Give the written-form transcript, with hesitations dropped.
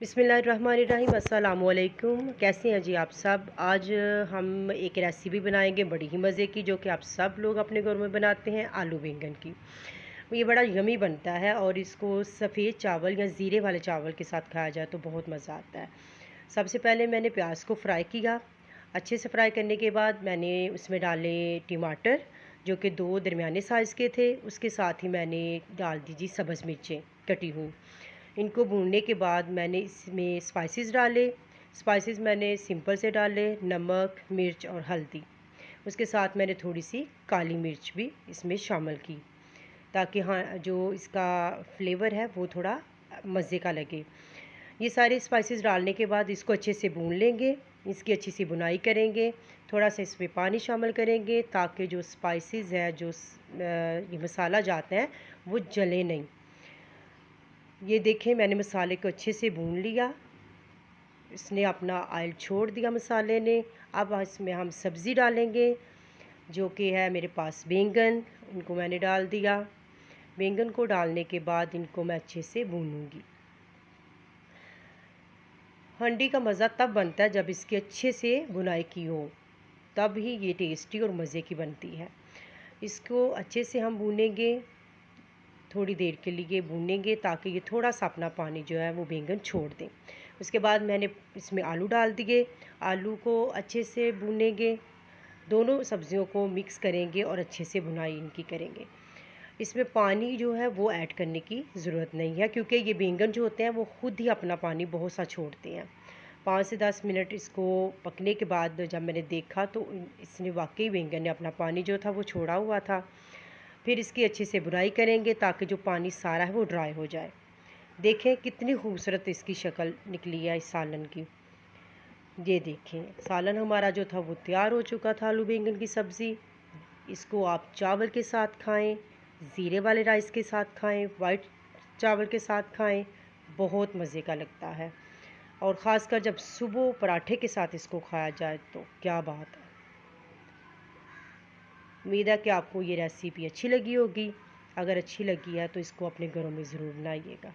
बिस्मिल्लाहिर्रहमानिर्रहीम अस्सलामुअलैकुम। कैसे हैं जी आप सब। आज हम एक रेसिपी बनाएंगे बड़ी ही मज़े की, जो कि आप सब लोग अपने घर में बनाते हैं, आलू बैंगन की। ये बड़ा यमी बनता है और इसको सफ़ेद चावल या ज़ीरे वाले चावल के साथ खाया जाए तो बहुत मज़ा आता है। सबसे पहले मैंने प्याज को फ्राई किया। अच्छे से फ्राई करने के बाद मैंने उसमें डाले टमाटर, जो कि 2 दरमियाने साइज़ के थे। उसके साथ ही मैंने डाल दीजिए सब्ज़ मिर्चें कटी हुई। इनको भूनने के बाद मैंने इसमें स्पाइसेस डाले। स्पाइसेस मैंने सिंपल से डाले, नमक, मिर्च और हल्दी। उसके साथ मैंने थोड़ी सी काली मिर्च भी इसमें शामिल की, ताकि हाँ जो इसका फ्लेवर है वो थोड़ा मज़े का लगे। ये सारे स्पाइसेस डालने के बाद इसको अच्छे से भून लेंगे। इसकी अच्छी सी बुनाई करेंगे। थोड़ा सा इसमें पानी शामिल करेंगे ताकि जो स्पाइसेस है, जो ये मसाला जाता है, वो जले नहीं। ये देखें, मैंने मसाले को अच्छे से भून लिया। इसने अपना ऑयल छोड़ दिया मसाले ने। अब इसमें हम सब्ज़ी डालेंगे, जो कि है मेरे पास बैंगन। इनको मैंने डाल दिया। बैंगन को डालने के बाद इनको मैं अच्छे से भूनूंगी। हांडी का मज़ा तब बनता है जब इसकी अच्छे से बुनाई की हो, तब ही ये टेस्टी और मज़े की बनती है। इसको अच्छे से हम भूनेंगे, थोड़ी देर के लिए भूनेंगे, ताकि ये थोड़ा सा अपना पानी जो है वो बैंगन छोड़ दें। उसके बाद मैंने इसमें आलू डाल दिए। आलू को अच्छे से भूनेंगे, दोनों सब्ज़ियों को मिक्स करेंगे और अच्छे से भुनाई इनकी करेंगे। इसमें पानी जो है वो ऐड करने की ज़रूरत नहीं है, क्योंकि ये बैंगन जो होते हैं वो ख़ुद ही अपना पानी बहुत सा छोड़ते हैं। 5 से 10 मिनट इसको पकने के बाद जब मैंने देखा तो इसने वाकई बैंगन ने अपना पानी जो था वो छोड़ा हुआ था। फिर इसकी अच्छे से बुनाई करेंगे ताकि जो पानी सारा है वो ड्राई हो जाए। देखें कितनी खूबसूरत इसकी शक्ल निकली है इस सालन की। ये देखें, सालन हमारा जो था वो तैयार हो चुका था, आलू बैंगन की सब्ज़ी। इसको आप चावल के साथ खाएं, ज़ीरे वाले राइस के साथ खाएं, वाइट चावल के साथ खाएं, बहुत मज़े का लगता है। और ख़ासकर जब सुबह पराठे के साथ इसको खाया जाए तो क्या बात है। उम्मीद है कि आपको ये रेसिपी अच्छी लगी होगी। अगर अच्छी लगी है तो इसको अपने घरों में ज़रूर बनाइएगा।